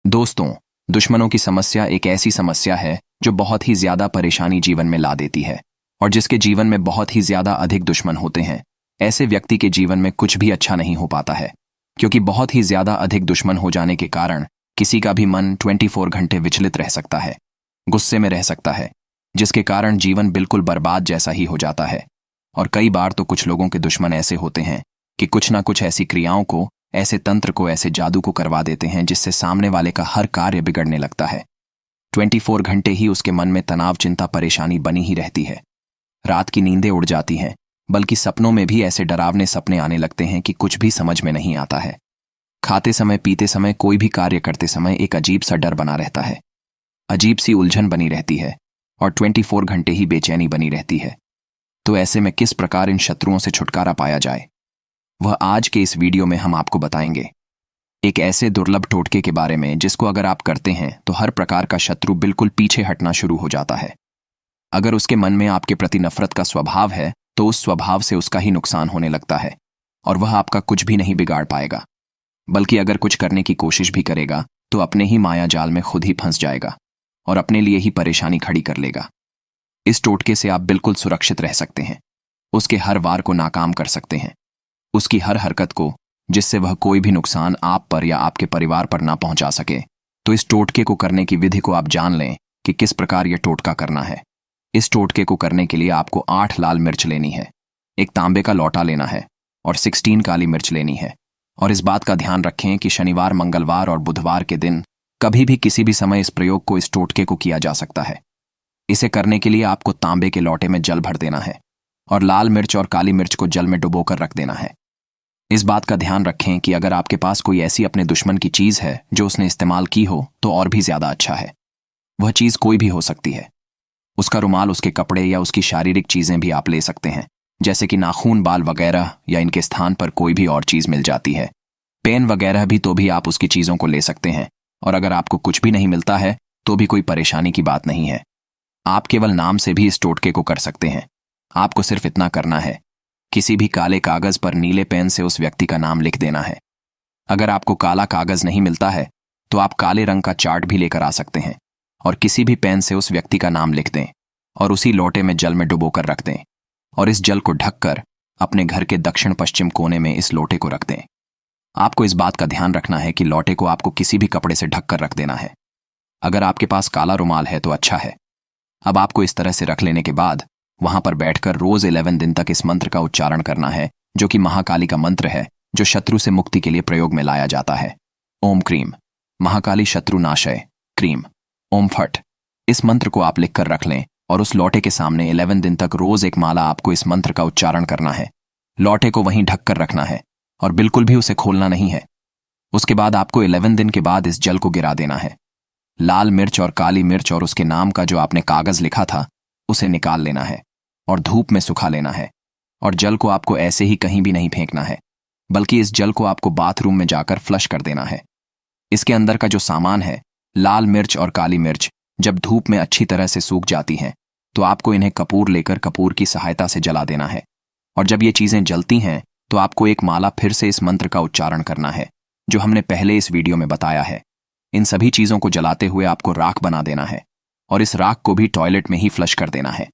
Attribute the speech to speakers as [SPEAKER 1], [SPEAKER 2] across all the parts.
[SPEAKER 1] दोस्तों, दुश्मनों की समस्या एक ऐसी समस्या है जो बहुत ही ज्यादा परेशानी जीवन में ला देती है। और जिसके जीवन में बहुत ही ज्यादा अधिक दुश्मन होते हैं, ऐसे व्यक्ति के जीवन में कुछ भी अच्छा नहीं हो पाता है। क्योंकि बहुत ही ज्यादा अधिक दुश्मन हो जाने के कारण किसी का भी मन 24 घंटे विचलित रह सकता है, गुस्से में रह सकता है, जिसके कारण जीवन बिल्कुल बर्बाद जैसा ही हो जाता है। और कई बार तो कुछ लोगों के दुश्मन ऐसे होते हैं कि कुछ ना कुछ ऐसी क्रियाओं को, ऐसे तंत्र को, ऐसे जादू को करवा देते हैं जिससे सामने वाले का हर कार्य बिगड़ने लगता है। 24 घंटे ही उसके मन में तनाव, चिंता, परेशानी बनी ही रहती है। रात की नींदें उड़ जाती हैं, बल्कि सपनों में भी ऐसे डरावने सपने आने लगते हैं कि कुछ भी समझ में नहीं आता है। खाते समय, पीते समय, कोई भी कार्य करते समय एक अजीब सा डर बना रहता है, अजीब सी उलझन बनी रहती है और 24 घंटे ही बेचैनी बनी रहती है। तो ऐसे में किस प्रकार इन शत्रुओं से छुटकारा पाया जाए, वह आज के इस वीडियो में हम आपको बताएंगे। एक ऐसे दुर्लभ टोटके के बारे में जिसको अगर आप करते हैं तो हर प्रकार का शत्रु बिल्कुल पीछे हटना शुरू हो जाता है। अगर उसके मन में आपके प्रति नफरत का स्वभाव है तो उस स्वभाव से उसका ही नुकसान होने लगता है और वह आपका कुछ भी नहीं बिगाड़ पाएगा, बल्कि अगर कुछ करने की कोशिश भी करेगा तो अपने ही माया जाल में खुद ही फंस जाएगा और अपने लिए ही परेशानी खड़ी कर लेगा। इस टोटके से आप बिल्कुल सुरक्षित रह सकते हैं, उसके हर वार को नाकाम कर सकते हैं, उसकी हर हरकत को, जिससे वह कोई भी नुकसान आप पर या आपके परिवार पर ना पहुंचा सके। तो इस टोटके को करने की विधि को आप जान लें कि किस प्रकार यह टोटका करना है। इस टोटके को करने के लिए आपको 8 लाल मिर्च लेनी है, एक तांबे का लौटा लेना है और 16 काली मिर्च लेनी है। और इस बात का ध्यान रखें कि शनिवार, मंगलवार और बुधवार के दिन कभी भी किसी भी समय इस प्रयोग को, इस टोटके को किया जा सकता है। इसे करने के लिए आपको तांबे के लौटे में जल भर देना है और लाल मिर्च और काली मिर्च को जल में डुबोकर रख देना है। इस बात का ध्यान रखें कि अगर आपके पास कोई ऐसी अपने दुश्मन की चीज है जो उसने इस्तेमाल की हो तो और भी ज्यादा अच्छा है। वह चीज कोई भी हो सकती है, उसका रुमाल, उसके कपड़े या उसकी शारीरिक चीजें भी आप ले सकते हैं, जैसे कि नाखून, बाल वगैरह, या इनके स्थान पर कोई भी और चीज मिल जाती है, पेन वगैरह भी, तो भी आप उसकी चीजों को ले सकते हैं। और अगर आपको कुछ भी नहीं मिलता है तो भी कोई परेशानी की बात नहीं है, आप केवल नाम से भी इस टोटके को कर सकते हैं। आपको सिर्फ इतना करना है, किसी भी काले कागज पर नीले पेन से उस व्यक्ति का नाम लिख देना है। अगर आपको काला कागज नहीं मिलता है तो आप काले रंग का चार्ट भी लेकर आ सकते हैं और किसी भी पेन से उस व्यक्ति का नाम लिख दें और उसी लोटे में जल में डुबोकर रख दें और इस जल को ढककर अपने घर के दक्षिण पश्चिम कोने में इस लोटे को रख दें। आपको इस बात का ध्यान रखना है कि लोटे को आपको किसी भी कपड़े से ढककर रख देना है। अगर आपके पास काला रुमाल है तो अच्छा है। अब आपको इस तरह से रख लेने के बाद वहां पर बैठकर रोज 11 दिन तक इस मंत्र का उच्चारण करना है, जो कि महाकाली का मंत्र है, जो शत्रु से मुक्ति के लिए प्रयोग में लाया जाता है। ओम क्रीम महाकाली शत्रु नाशय क्रीम ओम फट। इस मंत्र को आप लिखकर रख लें और उस लौटे के सामने 11 दिन तक रोज एक माला आपको इस मंत्र का उच्चारण करना है। लौटे को वहीं ढककर रखना है और बिल्कुल भी उसे खोलना नहीं है। उसके बाद आपको 11 दिन के बाद इस जल को गिरा देना है। लाल मिर्च और काली मिर्च और उसके नाम का जो आपने कागज लिखा था उसे निकाल लेना है और धूप में सुखा लेना है। और जल को आपको ऐसे ही कहीं भी नहीं फेंकना है, बल्कि इस जल को आपको बाथरूम में जाकर फ्लश कर देना है। इसके अंदर का जो सामान है, लाल मिर्च और काली मिर्च, जब धूप में अच्छी तरह से सूख जाती हैं तो आपको इन्हें कपूर लेकर कपूर की सहायता से जला देना है। और जब ये चीजें जलती हैं तो आपको एक माला फिर से इस मंत्र का उच्चारण करना है, जो हमने पहले इस वीडियो में बताया है। इन सभी चीजों को जलाते हुए आपको राख बना देना है और इस राख को भी टॉयलेट में ही फ्लश कर देना है।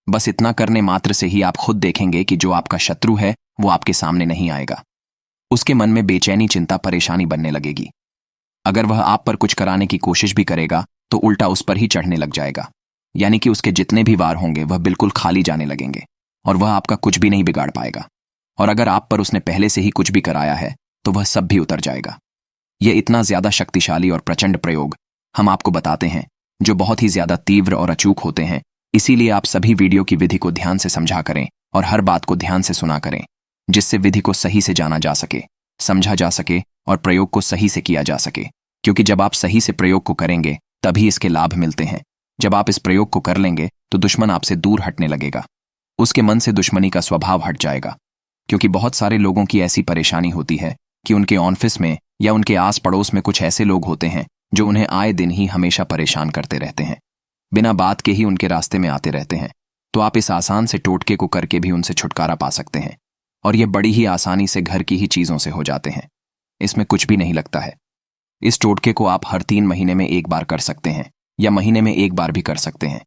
[SPEAKER 1] बस इतना करने मात्र से ही आप खुद देखेंगे कि जो आपका शत्रु है वो आपके सामने नहीं आएगा। उसके मन में बेचैनी, चिंता, परेशानी बनने लगेगी। अगर वह आप पर कुछ कराने की कोशिश भी करेगा तो उल्टा उस पर ही चढ़ने लग जाएगा, यानी कि उसके जितने भी वार होंगे वह बिल्कुल खाली जाने लगेंगे और वह आपका कुछ भी नहीं बिगाड़ पाएगा। और अगर आप पर उसने पहले से ही कुछ भी कराया है तो वह सब भी उतर जाएगा। यह इतना ज्यादा शक्तिशाली और प्रचंड प्रयोग हम आपको बताते हैं, जो बहुत ही ज्यादा तीव्र और अचूक होते हैं। इसीलिए आप सभी वीडियो की विधि को ध्यान से समझा करें और हर बात को ध्यान से सुना करें, जिससे विधि को सही से जाना जा सके, समझा जा सके और प्रयोग को सही से किया जा सके। क्योंकि जब आप सही से प्रयोग को करेंगे तभी इसके लाभ मिलते हैं। जब आप इस प्रयोग को कर लेंगे तो दुश्मन आपसे दूर हटने लगेगा, उसके मन से दुश्मनी का स्वभाव हट जाएगा। क्योंकि बहुत सारे लोगों की ऐसी परेशानी होती है कि उनके ऑफिस में या उनके आस पड़ोस में कुछ ऐसे लोग होते हैं जो उन्हें आए दिन ही हमेशा परेशान करते रहते हैं, बिना बात के ही उनके रास्ते में आते रहते हैं। तो आप इस आसान से टोटके को करके भी उनसे छुटकारा पा सकते हैं और ये बड़ी ही आसानी से घर की ही चीजों से हो जाते हैं। इसमें कुछ भी नहीं लगता है। इस टोटके को आप हर 3 महीने में एक बार कर सकते हैं या महीने में एक बार भी कर सकते हैं।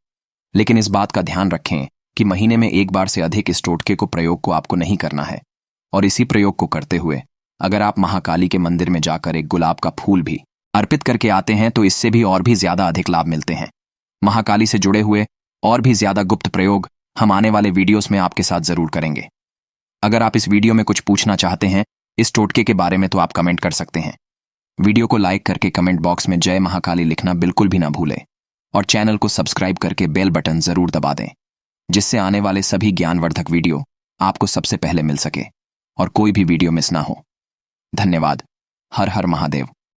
[SPEAKER 1] लेकिन इस बात का ध्यान रखें कि महीने में एक बार से अधिक इस टोटके को प्रयोग को आपको नहीं करना है। और इसी प्रयोग को करते हुए अगर आप महाकाली के मंदिर में जाकर एक गुलाब का फूल भी अर्पित करके आते हैं तो इससे भी और भी ज्यादा अधिक लाभ मिलते हैं। महाकाली से जुड़े हुए और भी ज्यादा गुप्त प्रयोग हम आने वाले वीडियोस में आपके साथ जरूर करेंगे। अगर आप इस वीडियो में कुछ पूछना चाहते हैं इस टोटके के बारे में तो आप कमेंट कर सकते हैं। वीडियो को लाइक करके कमेंट बॉक्स में जय महाकाली लिखना बिल्कुल भी ना भूलें और चैनल को सब्सक्राइब करके बेल बटन जरूर दबा दें, जिससे आने वाले सभी ज्ञानवर्धक वीडियो आपको सबसे पहले मिल सके और कोई भी वीडियो मिस ना हो। धन्यवाद। हर हर महादेव।